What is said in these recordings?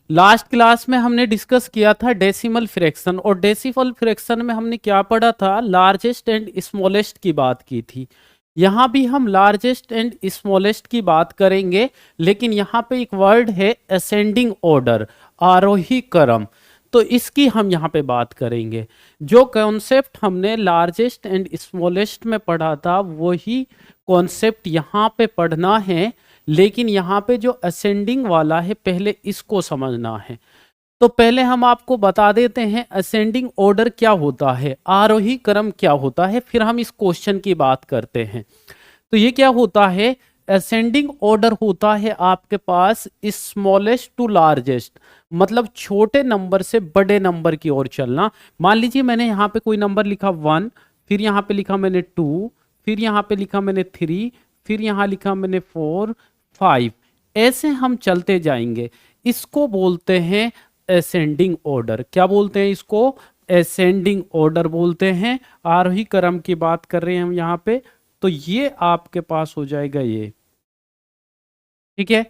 Last class में हमने discuss किया था डेसिमल फ्रैक्शन, और डेसिमल फ्रैक्शन में हमने क्या पढ़ा था, लार्जेस्ट एंड स्मॉलेस्ट की बात की थी। यहाँ भी हम लार्जेस्ट एंड स्मॉलेस्ट की बात करेंगे, लेकिन यहाँ पे एक वर्ड है असेंडिंग ऑर्डर, आरोही क्रम। तो इसकी हम यहाँ पे बात करेंगे। जो कॉन्सेप्ट हमने लार्जेस्ट एंड स्मॉलेस्ट में पढ़ा था वही कॉन्सेप्ट यहाँ पे पढ़ना है, लेकिन यहाँ पे जो असेंडिंग वाला है पहले इसको समझना है। तो पहले हम आपको बता देते हैं असेंडिंग ऑर्डर क्या होता है, आरोही क्रम क्या होता है, फिर हम इस क्वेश्चन की बात करते हैं। तो ये क्या होता है, असेंडिंग ऑर्डर होता है आपके पास स्मॉलेस्ट टू लार्जेस्ट, मतलब छोटे नंबर से बड़े नंबर की ओर चलना। मान लीजिए मैंने यहाँ पे कोई नंबर लिखा 1, फिर यहाँ पे लिखा मैंने 2, फिर यहाँ पे लिखा मैंने 3, फिर यहाँ लिखा मैंने 4, 5, ऐसे हम चलते जाएंगे। इसको बोलते हैं असेंडिंग ऑर्डर। क्या बोलते हैं इसको, असेंडिंग ऑर्डर बोलते हैं। आरोही क्रम की बात कर रहे हैं हम यहाँ पे। तो ये आपके पास हो जाएगा ये, ठीक है।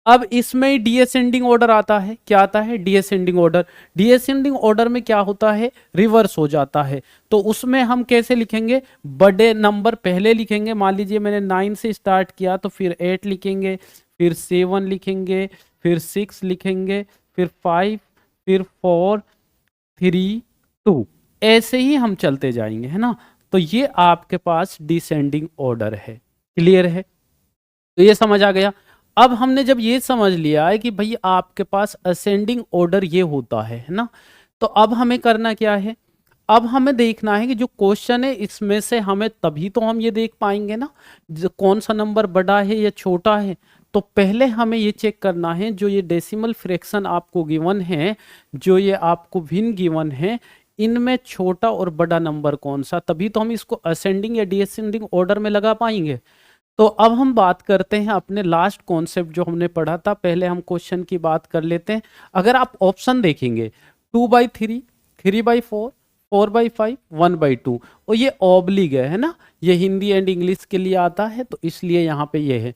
अब इसमें डीअसेंडिंग ऑर्डर आता है। क्या आता है, डीअसेंडिंग ऑर्डर। डीअसेंडिंग ऑर्डर में क्या होता है, रिवर्स हो जाता है। तो उसमें हम कैसे लिखेंगे, बड़े नंबर पहले लिखेंगे। मान लीजिए मैंने 9 से स्टार्ट किया तो फिर 8 लिखेंगे, फिर 7 लिखेंगे, फिर 6 लिखेंगे, फिर 5, फिर 4, 3, 2, ऐसे ही हम चलते जाएंगे, है ना। तो ये आपके पास डिसेंडिंग ऑर्डर है। क्लियर है, तो ये समझ आ गया। अब हमने जब ये समझ लिया है कि भाई आपके पास असेंडिंग ऑर्डर ये होता है ना, तो अब हमें करना क्या है, अब हमें देखना है कि जो क्वेश्चन है इसमें से हमें तभी तो हम ये देख पाएंगे ना कौन सा नंबर बड़ा है या छोटा है। तो पहले हमें ये चेक करना है, जो ये डेसिमल फ्रैक्शन आपको गिवन है, जो ये आपको भिन्न गिवन है, इनमें छोटा और बड़ा नंबर कौन सा, तभी तो हम इसको असेंडिंग या डिसेंडिंग ऑर्डर में लगा पाएंगे। तो अब हम बात करते हैं अपने लास्ट कॉन्सेप्ट जो हमने पढ़ा था। पहले हम क्वेश्चन की बात कर लेते हैं। अगर आप ऑप्शन देखेंगे 2/3, 3/4, 4/5, 1/2, और ये ऑब्लिग है ना, ये हिंदी एंड इंग्लिश के लिए आता है, तो इसलिए यहाँ पे ये है।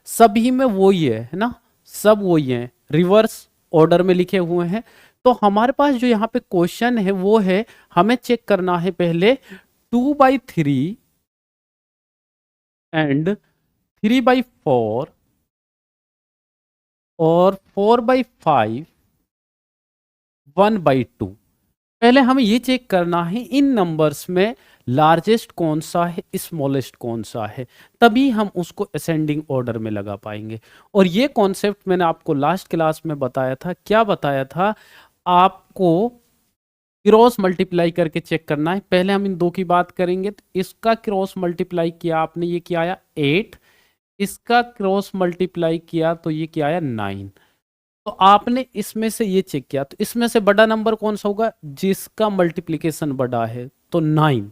सभी में वही है ना, सब वही है, रिवर्स ऑर्डर में लिखे हुए हैं। तो हमारे पास जो यहाँ पे क्वेश्चन है वो है, हमें चेक करना है पहले 2/3 एंड 3/4 और 4/5, 1/2। पहले हमें ये चेक करना है इन नंबर्स में लार्जेस्ट कौन सा है, स्मॉलेस्ट कौन सा है, तभी हम उसको असेंडिंग ऑर्डर में लगा पाएंगे। और ये कॉन्सेप्ट मैंने आपको लास्ट क्लास में बताया था। क्या बताया था आपको, क्रॉस मल्टीप्लाई करके चेक करना है। पहले हम इन दो की बात करेंगे। तो इसका क्रॉस मल्टीप्लाई किया आपने, ये क्या आया 8, इसका क्रॉस मल्टीप्लाई किया तो ये क्या आया 9। तो आपने इसमें से ये चेक किया, तो इसमें से बड़ा नंबर कौन सा होगा, जिसका मल्टीप्लिकेशन बड़ा है, तो 9।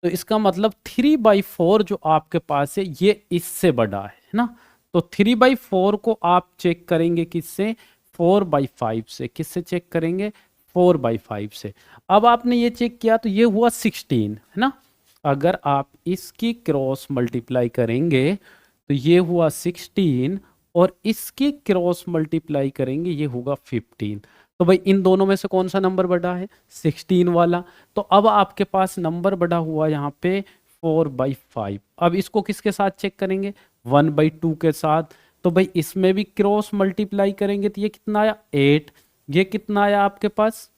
तो इसका मतलब 3/4 जो आपके पास है ये इससे बड़ा है ना। तो 3/4 को आप चेक करेंगे किससे, 4/5 से। किससे चेक करेंगे, 4/5 से। अब आपने ये चेक किया तो ये हुआ 16, है ना। अगर आप इसकी क्रॉस मल्टीप्लाई करेंगे तो ये हुआ 16, और इसकी क्रॉस मल्टीप्लाई करेंगे ये होगा 15। तो भाई इन दोनों में से कौन सा नंबर बड़ा है, 16 वाला। तो अब आपके पास नंबर बड़ा हुआ यहाँ पे 4/5। अब इसको किसके साथ चेक करेंगे, 1/2 के साथ। तो भाई इसमें भी क्रॉस मल्टीप्लाई करेंगे तो ये कितना आया 8, ये कितना आया आपके पास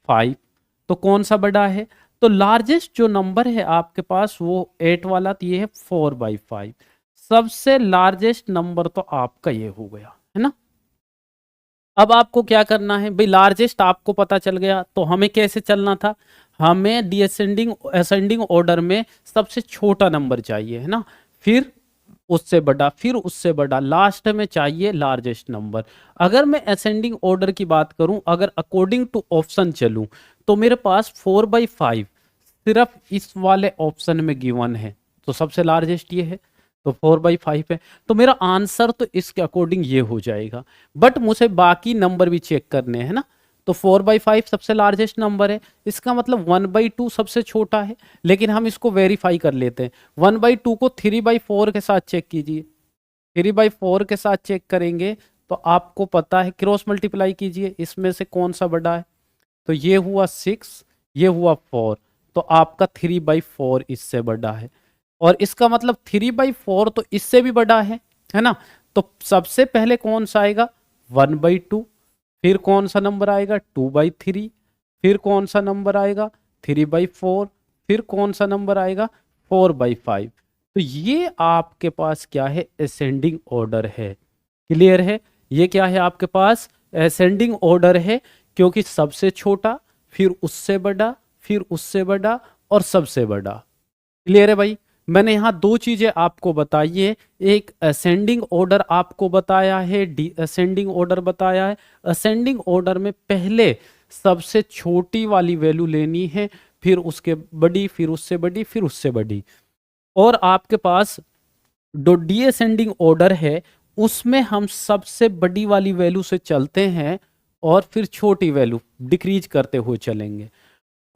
5। तो कौन सा बड़ा है, तो लार्जेस्ट जो नंबर है आपके पास वो 8 वाला, तो ये है 4/5। सबसे लार्जेस्ट नंबर तो आपका ये हो गया, है ना। अब आपको क्या करना है भाई, लार्जेस्ट आपको पता चल गया, तो हमें कैसे चलना था, हमें डिसेंडिंग असेंडिंग ऑर्डर में सबसे छोटा नंबर चाहिए, है ना, फिर उससे बड़ा, फिर उससे बड़ा, लास्ट में चाहिए लार्जेस्ट नंबर। अगर मैं असेंडिंग ऑर्डर की बात करूं, अगर अकॉर्डिंग टू ऑप्शन चलूं, तो मेरे पास 4/5 सिर्फ इस वाले ऑप्शन में गिवन है, तो सबसे लार्जेस्ट ये है, तो 4/5 है। तो मेरा आंसर तो इसके अकॉर्डिंग ये हो जाएगा। बट मुझे बाकी नंबर भी चेक करने हैं ना। तो 4/5 सबसे लार्जेस्ट नंबर है, इसका मतलब 1/2 सबसे छोटा है। लेकिन हम इसको वेरीफाई कर लेते हैं। 1/2 को 3/4 के साथ चेक कीजिए, 3/4 के साथ चेक करेंगे तो आपको पता है, क्रॉस मल्टीप्लाई कीजिए, इसमें से कौन सा बड़ा है। तो ये हुआ 6, ये हुआ 4, तो आपका 3/4 इससे बड़ा है। और इसका मतलब 3/4 तो इससे भी बड़ा है ना। तो सबसे पहले कौन सा आएगा, 1/2, फिर कौन सा नंबर आएगा, 2/3, फिर कौन सा नंबर आएगा, 3/4, फिर कौन सा नंबर आएगा, 4/5। तो ये आपके पास क्या है, असेंडिंग ऑर्डर है। क्लियर है, ये क्या है आपके पास, असेंडिंग ऑर्डर है, क्योंकि सबसे छोटा, फिर उससे बड़ा, फिर उससे बड़ा और सबसे बड़ा। क्लियर है भाई। मैंने यहाँ दो चीजें आपको बताई है, एक असेंडिंग ऑर्डर आपको बताया है, डी असेंडिंग ऑर्डर बताया है। असेंडिंग ऑर्डर में पहले सबसे छोटी वाली वैल्यू लेनी है, फिर उसके बड़ी, फिर उससे बड़ी, फिर उससे बड़ी। और आपके पास जो डीअसेंडिंग ऑर्डर है, उसमें हम सबसे बड़ी वाली वैल्यू से चलते हैं और फिर छोटी वैल्यू डिक्रीज करते हुए चलेंगे।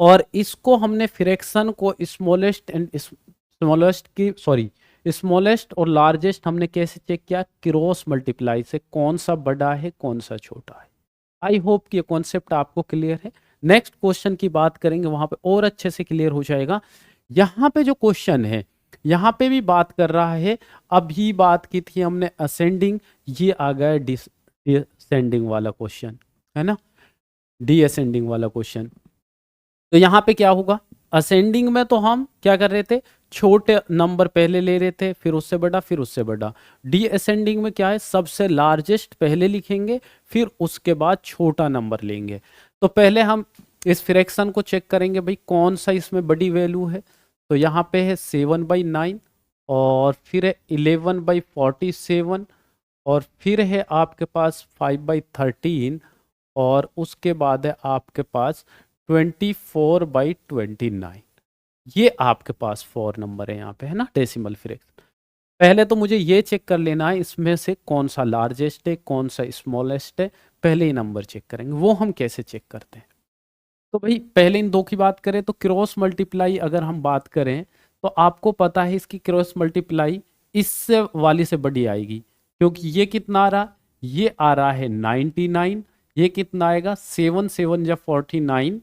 और इसको हमने फ्रैक्शन को स्मॉलेस्ट एंड स्मॉलेस्ट की सॉरी स्मॉलेस्ट और लार्जेस्ट हमने कैसे चेक किया, क्रॉस मल्टीप्लाई से, कौन सा बड़ा है कौन सा छोटा है। आई होप कि ये कॉन्सेप्ट आपको क्लियर है। नेक्स्ट क्वेश्चन की बात करेंगे, वहां पे और अच्छे से क्लियर हो जाएगा। यहाँ पे जो क्वेश्चन है, यहाँ पे भी बात कर रहा है, अभी बात की थी हमने असेंडिंग, ये आ गया डिसेंडिंग वाला क्वेश्चन, है ना, डीअसेंडिंग वाला क्वेश्चन। तो यहाँ पे क्या होगा, असेंडिंग में तो हम क्या कर रहे थे, छोटे नंबर पहले ले रहे थे, फिर उससे बड़ा, फिर उससे बड़ा। डीअसेंडिंग में क्या है, सबसे लार्जेस्ट पहले लिखेंगे, फिर उसके बाद छोटा नंबर लेंगे। तो पहले हम इस फ्रैक्शन को चेक करेंगे भाई, कौन सा इसमें बड़ी वैल्यू है। तो यहाँ पे है 7/9, और फिर है 11/47, और फिर है आपके पास 5/13, और उसके बाद है आपके पास 24/29। ये आपके पास 4 नंबर है यहाँ पे, है ना, डेसिमल फ्रैक्शन। पहले तो मुझे ये चेक कर लेना है इसमें से कौन सा लार्जेस्ट है कौन सा स्मॉलेस्ट है, पहले ही नंबर चेक करेंगे। वो हम कैसे चेक करते हैं, तो भाई पहले इन दो की बात करें तो क्रॉस मल्टीप्लाई अगर हम बात करें, तो आपको पता है इसकी क्रॉस मल्टीप्लाई इससे वाली से बड़ी आएगी, क्योंकि ये कितना आ रहा, ये आ रहा है 99, ये कितना आएगा, 7 7 या 49,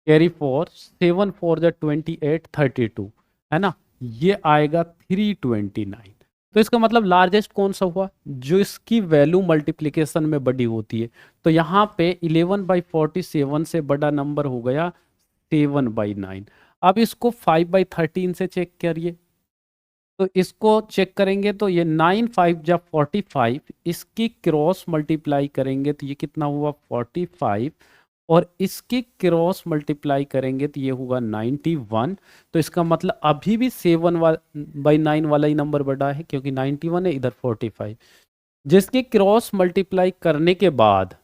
कैरी 4, 7 4 या 28 32, है ना, ये आएगा 329। तो इसका मतलब लार्जेस्ट कौन सा हुआ, जो इसकी वैल्यू मल्टीप्लिकेशन में बड़ी होती है। तो यहाँ पे 11/47 से बड़ा नंबर हो गया 7/9। अब इसको 5/13 से चेक करिए, तो इसको चेक करेंगे तो ये 9 5 या 45, इसकी क्रॉस मल्टीप्लाई करेंगे तो ये कितना हुआ 45, और इसकी क्रॉस मल्टीप्लाई करेंगे तो ये होगा 91। तो इसका मतलब अभी भी 7/9 वाला ही नंबर बड़ा है, क्योंकि 91 है, इधर 45। जिसकी क्रॉस मल्टीप्लाई करने के बाद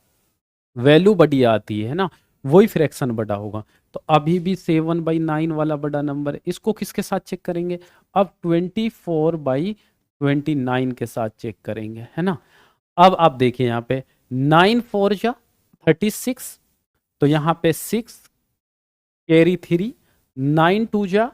वैल्यू बड़ी आती है ना, वही फ्रैक्शन बड़ा होगा। तो अभी भी 7/9 वाला बड़ा नंबर है। इसको किसके साथ चेक करेंगे, अब 24/29 के साथ चेक करेंगे, है ना। अब आप देखिए यहाँ पे 9 4 जा 36, तो यहाँ पे 6 कैरी 3, 9 2 जा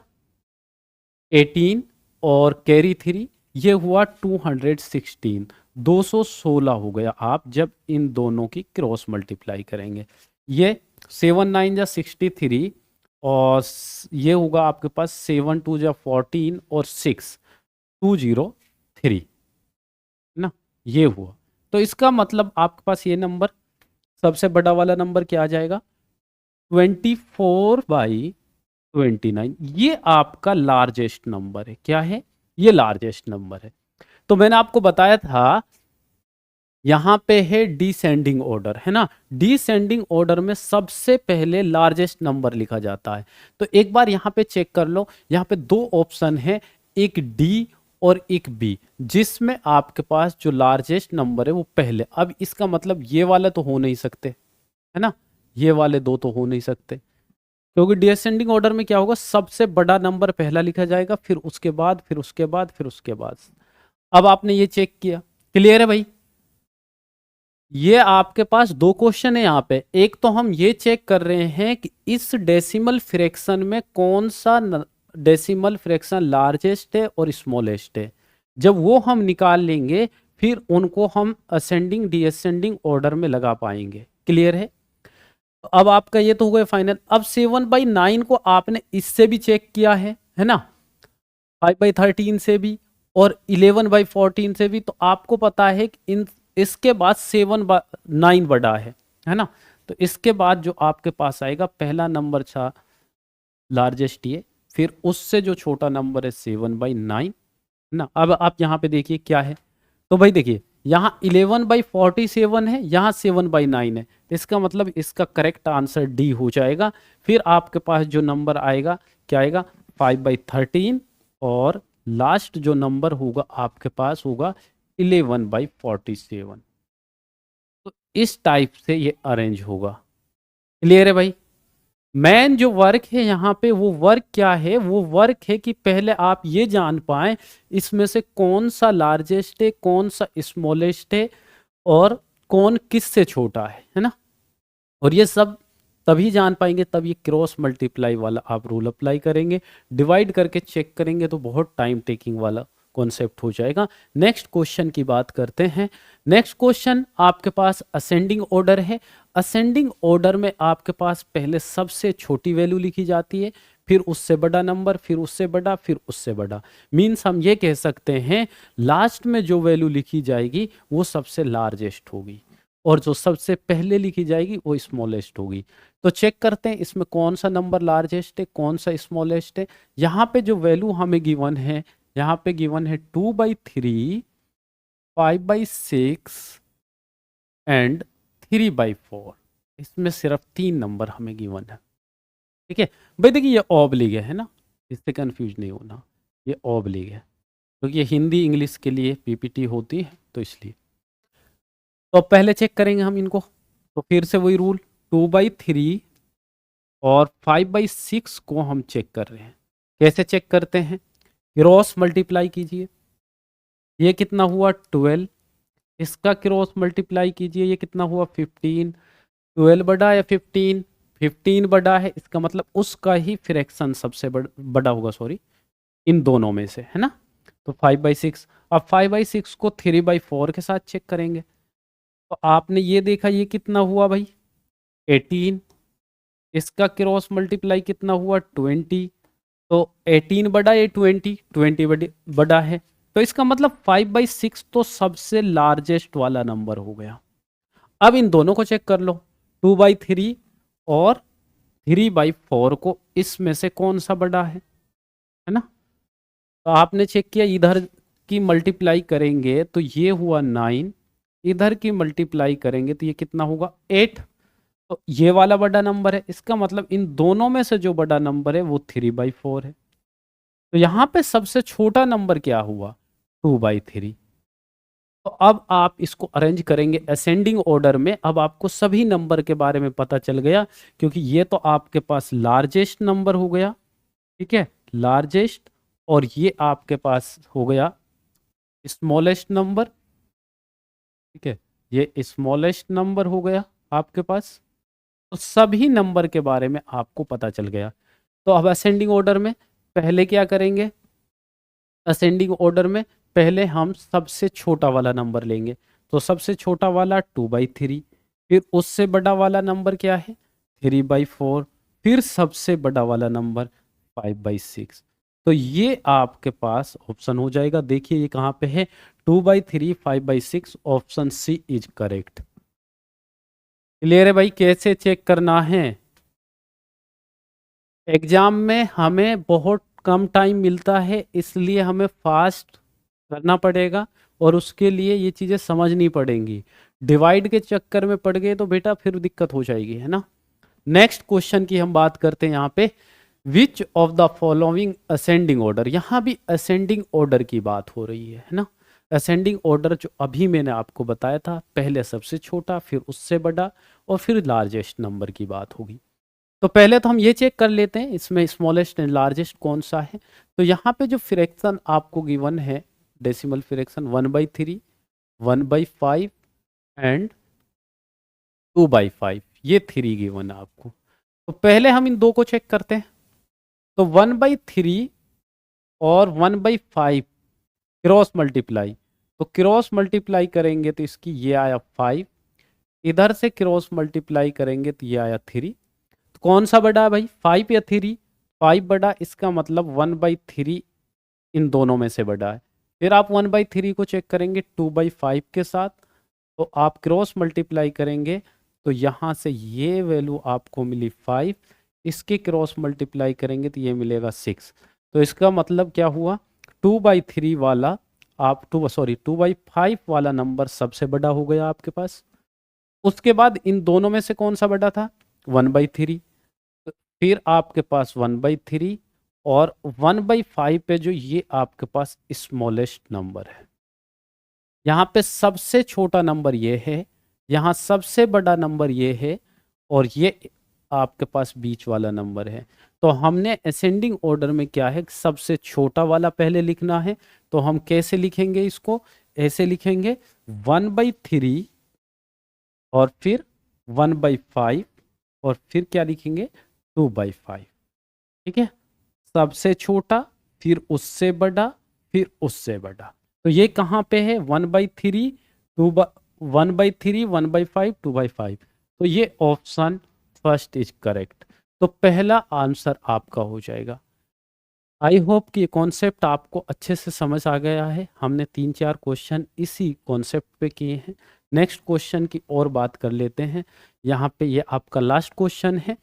18, और कैरी 3, ये हुआ 216, 216 हो गया आप जब इन दोनों की क्रॉस मल्टीप्लाई करेंगे। ये 7 9 जा 63, और ये होगा आपके पास 7 2 जा 14, और 6 203, ना, ये हुआ। तो इसका मतलब आपके पास ये नंबर, सबसे बड़ा वाला नंबर क्या आ जाएगा, 24/29। ये आपका लार्जेस्ट नंबर है। क्या है, ये लार्जेस्ट नंबर है। तो मैंने आपको बताया था यहां पे है डिसेंडिंग ऑर्डर, है ना। डिसेंडिंग ऑर्डर में सबसे पहले लार्जेस्ट नंबर लिखा जाता है। तो एक बार यहां पे चेक कर लो, यहां पे दो ऑप्शन है, एक डी और एक बी, जिसमें आपके पास जो लार्जेस्ट नंबर है वो पहले। अब इसका मतलब ये वाले तो हो नहीं सकते, है ना, ये वाले दो तो हो नहीं सकते, क्योंकि डिसेंडिंग ऑर्डर में क्या होगा, सबसे बड़ा नंबर पहला लिखा जाएगा, फिर उसके बाद, फिर उसके बाद, फिर उसके बाद। अब आपने ये चेक किया, क्लियर है भाई। ये आपके पास दो क्वेश्चन है यहाँ पे। एक तो हम ये चेक कर रहे हैं कि इस डेसिमल फ्रैक्शन में कौन सा डेसिमल फ्रैक्शन लार्जेस्ट है और स्मॉलेस्ट है। जब वो हम निकाल लेंगे, फिर उनको हम असेंडिंग डिसेंडिंग ऑर्डर में लगा पाएंगे। क्लियर है? तो अब आपका ये तो हो गया फाइनल। अब 7/9 को आपने इससे भी चेक किया है ना, 5/13 से भी और 11/14 से भी, तो आपको पता है कि इन इसके बाद 7/9 बड़ा है ना। तो इसके बाद जो आपके पास आएगा पहला नंबर था लार्जेस्ट ये, फिर उससे जो छोटा नंबर है 7/9 ना। अब आप यहाँ पे देखिए क्या है, तो भाई देखिए यहाँ 11/47 है, यहाँ 7/9 है, तो इसका मतलब इसका करेक्ट आंसर डी हो जाएगा। फिर आपके पास जो नंबर आएगा क्या आएगा, 5/13, और लास्ट जो नंबर होगा आपके पास होगा 11/47। तो इस टाइप से ये अरेंज होगा। क्लियर है भाई? मेन जो वर्क है यहाँ पे, वो वर्क क्या है, वो वर्क है कि पहले आप ये जान पाए इसमें से कौन सा लार्जेस्ट है, कौन सा स्मॉलेस्ट है, और कौन किस से छोटा है ना। और ये सब तभी जान पाएंगे तब ये क्रॉस मल्टीप्लाई वाला आप रूल अप्लाई करेंगे। डिवाइड करके चेक करेंगे तो बहुत टाइम टेकिंग वाला कॉन्सेप्ट हो जाएगा। नेक्स्ट क्वेश्चन की बात करते हैं। नेक्स्ट क्वेश्चन आपके पास असेंडिंग ऑर्डर है। असेंडिंग ऑर्डर में आपके पास पहले सबसे छोटी वैल्यू लिखी जाती है, फिर उससे बड़ा नंबर, फिर उससे बड़ा, फिर उससे बड़ा। मीन्स हम ये कह सकते हैं लास्ट में जो वैल्यू लिखी जाएगी वो सबसे लार्जेस्ट होगी, और जो सबसे पहले लिखी जाएगी वो स्मॉलेस्ट होगी। तो चेक करते हैं इसमें कौन सा नंबर लार्जेस्ट है, कौन सा स्मॉलेस्ट है। यहाँ पे जो वैल्यू हमें गिवन है, यहाँ पे गिवन है 2/3, 5/6 एंड 3/4। इसमें सिर्फ 3 नंबर हमें गिवन है। ठीक है भाई, देखिए ये ऑब्लिग है ना, इससे कंफ्यूज नहीं होना, ये ऑब्लिग है क्योंकि ये हिंदी इंग्लिश के लिए पीपीटी होती है, तो इसलिए। तो अब पहले चेक करेंगे हम इनको, तो फिर से वही रूल, 2/3 और 5/6 को हम चेक कर रहे हैं। कैसे चेक करते हैं, क्रॉस मल्टीप्लाई कीजिए, ये कितना हुआ 12, इसका क्रॉस मल्टीप्लाई कीजिए, ये कितना हुआ 15। 12 बड़ा या 15, 15 बड़ा है, इसका मतलब उसका ही फ्रैक्शन सबसे बड़ा होगा, सॉरी, इन दोनों में से, है ना। तो 5/6, अब 5/6 को 3/4 के साथ चेक करेंगे, तो आपने ये देखा ये कितना हुआ भाई 18, इसका क्रॉस मल्टीप्लाई कितना हुआ 20, तो 18 बड़ा या 20, 20 बड़ा है, तो इसका मतलब 5/6 तो सबसे लार्जेस्ट वाला नंबर हो गया। अब इन दोनों को चेक कर लो, 2/3 और 3/4 को, इसमें से कौन सा बड़ा है ना। तो आपने चेक किया, इधर की मल्टीप्लाई करेंगे तो ये हुआ 9, इधर की मल्टीप्लाई करेंगे तो ये कितना होगा 8, तो ये वाला बड़ा नंबर है। इसका मतलब इन दोनों में से जो बड़ा नंबर है वो 3/4 है। तो यहाँ पे सबसे छोटा नंबर क्या हुआ 2/3। तो अब आप इसको अरेंज करेंगे असेंडिंग ऑर्डर में। अब आपको सभी नंबर के बारे में पता चल गया, क्योंकि ये तो आपके पास लार्जेस्ट नंबर हो गया, ठीक है, लार्जेस्ट, और ये आपके पास हो गया स्मॉलेस्ट नंबर, ठीक है, ये स्मॉलेस्ट नंबर हो गया आपके पास। तो सभी नंबर के बारे में आपको पता चल गया। तो अब असेंडिंग ऑर्डर में पहले क्या करेंगे, असेंडिंग ऑर्डर में पहले हम सबसे छोटा वाला नंबर लेंगे, तो सबसे छोटा वाला 2/3, फिर उससे बड़ा वाला नंबर क्या है 3/4, फिर सबसे बड़ा वाला नंबर 5/6। तो ये आपके पास ऑप्शन हो जाएगा, देखिए ये कहाँ पे है 2/3, 5/6, option C is correct. Clear है भाई? कैसे चेक करना है, एग्जाम में हमें बहुत कम टाइम मिलता है, इसलिए हमें फास्ट करना पड़ेगा और उसके लिए ये चीज़ें समझनी पड़ेंगी। डिवाइड के चक्कर में पड़ गए तो बेटा फिर दिक्कत हो जाएगी, है ना। नेक्स्ट क्वेश्चन की हम बात करते हैं यहाँ पे, which of the following ascending order. यहाँ भी असेंडिंग ऑर्डर की बात हो रही है ना। असेंडिंग ऑर्डर जो अभी मैंने आपको बताया था, पहले सबसे छोटा, फिर उससे बड़ा, और फिर लार्जेस्ट नंबर की बात होगी। तो पहले तो हम ये चेक कर लेते हैं इसमें स्मॉलेस्ट एंड लार्जेस्ट कौन सा है। तो यहाँ पे जो फ्रैक्शन आपको गिवन है डेसिमल फ्रैक्शन 1/3, 1/5 एंड 2/5, ये 3 गिवन है आपको। तो पहले हम इन दो को चेक करते हैं। तो 1/3 और 1/5 क्रॉस मल्टीप्लाई, तो क्रॉस मल्टीप्लाई करेंगे तो इसकी ये आया 5, इधर से क्रॉस मल्टीप्लाई करेंगे तो ये आया 3। तो कौन सा बड़ा है भाई, 5 या 3? 5 बड़ा, इसका मतलब 1/3 इन दोनों में से बड़ा है। फिर आप 1/3 को चेक करेंगे 2/5 के साथ, तो आप क्रॉस मल्टीप्लाई करेंगे तो यहाँ से ये वैल्यू आपको मिली 5, इसके क्रॉस मल्टीप्लाई करेंगे तो ये मिलेगा 6। तो इसका मतलब क्या हुआ, 2/3 वाला आप 2/5 वाला नंबर सबसे बड़ा हो गया आपके पास। उसके बाद इन दोनों में से कौन सा बड़ा था, 1/3। फिर आपके पास 1/3 और 1/5 पे जो ये आपके पास स्मॉलेस्ट नंबर है। यहाँ पे सबसे छोटा नंबर ये है, यहाँ सबसे बड़ा नंबर ये है, और ये आपके पास बीच वाला नंबर है। तो हमने असेंडिंग ऑर्डर में क्या है, सबसे छोटा वाला पहले लिखना है। तो हम कैसे लिखेंगे इसको, ऐसे लिखेंगे 1/3 और फिर 1/5 और फिर क्या लिखेंगे 2/5। ठीक है, सबसे छोटा, फिर उससे बड़ा, फिर उससे बड़ा। तो ये कहाँ पे है, 1/3 1/3 1/5 2/5। तो ये ऑप्शन फर्स्ट इज करेक्ट। तो पहला आंसर आपका हो जाएगा। आई होप कि ये कॉन्सेप्ट आपको अच्छे से समझ आ गया है। हमने 3-4 क्वेश्चन इसी कॉन्सेप्ट पे किए हैं। नेक्स्ट क्वेश्चन की और बात कर लेते हैं। यहाँ पे ये आपका लास्ट क्वेश्चन है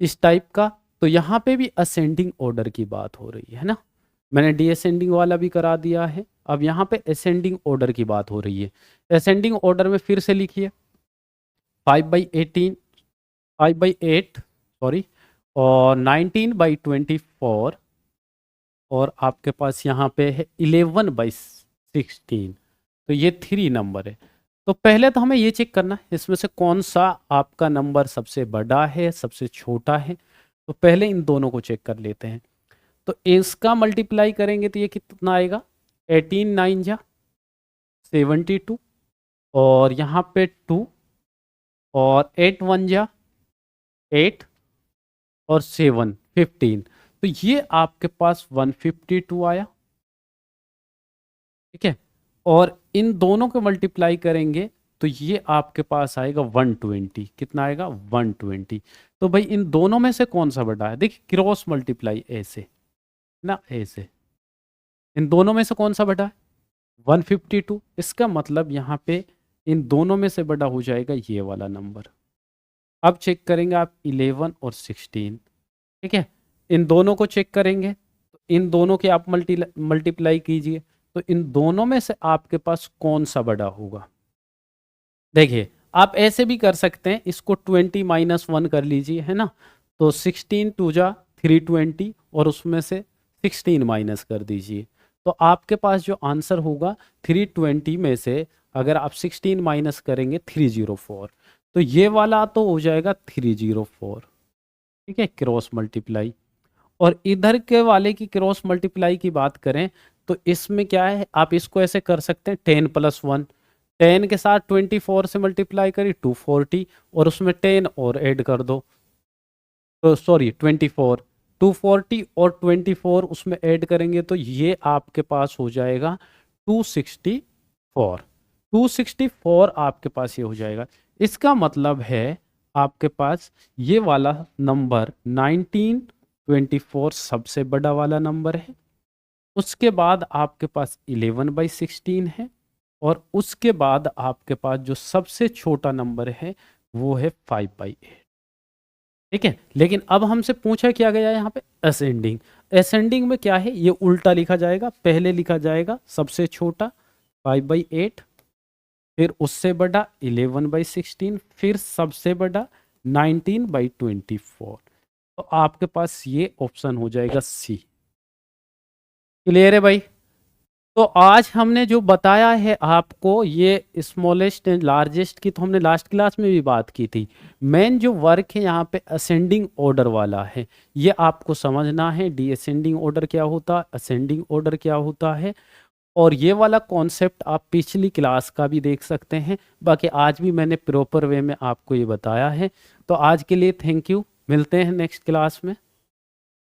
इस टाइप का। तो यहाँ पे भी असेंडिंग ऑर्डर की बात हो रही है ना, मैंने डिसेंडिंग वाला भी करा दिया है। अब यहाँ पे असेंडिंग ऑर्डर की बात हो रही है। असेंडिंग ऑर्डर में फिर से लिखिए 5/8 सॉरी और 19/24 और आपके पास यहाँ पे है 11/16। तो ये 3 नंबर है। तो पहले तो हमें ये चेक करना है इसमें से कौन सा आपका नंबर सबसे बड़ा है, सबसे छोटा है। तो पहले इन दोनों को चेक कर लेते हैं। तो इसका मल्टीप्लाई करेंगे तो ये कितना आएगा, 18 9 जा 72 और यहाँ पे 2 और 8 1 जा 8 और 7 15। तो ये आपके पास 152 आया। ठीक है, और इन दोनों को मल्टीप्लाई करेंगे तो ये आपके पास आएगा 120। कितना आएगा 120। तो भाई इन दोनों में से कौन सा बड़ा है, देखिए क्रॉस मल्टीप्लाई ऐसे ना, ऐसे इन दोनों में से कौन सा बड़ा है 152। इसका मतलब यहाँ पे इन दोनों में से बड़ा हो जाएगा ये वाला नंबर। अब चेक करेंगे आप 11 और 16। ठीक है, इन दोनों को चेक करेंगे तो इन दोनों के आप मल्टीप्लाई कीजिए तो इन दोनों में से आपके पास कौन सा बड़ा होगा। देखिए आप ऐसे भी कर सकते हैं, इसको 20 - 1 कर लीजिए, है ना। तो 16 2 जा 320 और उसमें से 16 माइनस कर दीजिए। तो आपके पास जो आंसर होगा 320 में से अगर आप 16 माइनस करेंगे 304। तो ये वाला तो हो जाएगा 304। ठीक है, क्रॉस मल्टीप्लाई। और इधर के वाले की क्रॉस मल्टीप्लाई की बात करें तो इसमें क्या है, आप इसको ऐसे कर सकते हैं 10 + 1। 10 के साथ 24 से मल्टीप्लाई करी 240 और उसमें 10 और ऐड कर दो, तो सॉरी 24 240 और 24 उसमें ऐड करेंगे तो ये आपके पास हो जाएगा 264। 264 आपके पास ये हो जाएगा। इसका मतलब है आपके पास ये वाला नंबर 1924 सबसे बड़ा वाला नंबर है। उसके बाद आपके पास 11/16 है और उसके बाद आपके पास जो सबसे छोटा नंबर है वो है 5/8। ठीक है, लेकिन अब हमसे पूछा क्या गया यहाँ पे असेंडिंग। असेंडिंग में क्या है, ये उल्टा लिखा जाएगा। पहले लिखा जाएगा सबसे छोटा 5/8, फिर उससे बड़ा 11/16, फिर सबसे बड़ा 19/24। तो आपके पास ये ऑप्शन हो जाएगा सी। क्लियर है भाई। तो आज हमने जो बताया है आपको ये स्मॉलेस्ट एंड लार्जेस्ट की, तो हमने लास्ट क्लास में भी बात की थी। मेन जो वर्क है यहाँ पे असेंडिंग ऑर्डर वाला है, ये आपको समझना है। डिसेंडिंग ऑर्डर क्या होता है, असेंडिंग ऑर्डर क्या होता है। और ये वाला कॉन्सेप्ट आप पिछली क्लास का भी देख सकते हैं। बाकी आज भी मैंने प्रॉपर वे में आपको ये बताया है। तो आज के लिए थैंक यू, मिलते हैं नेक्स्ट क्लास में।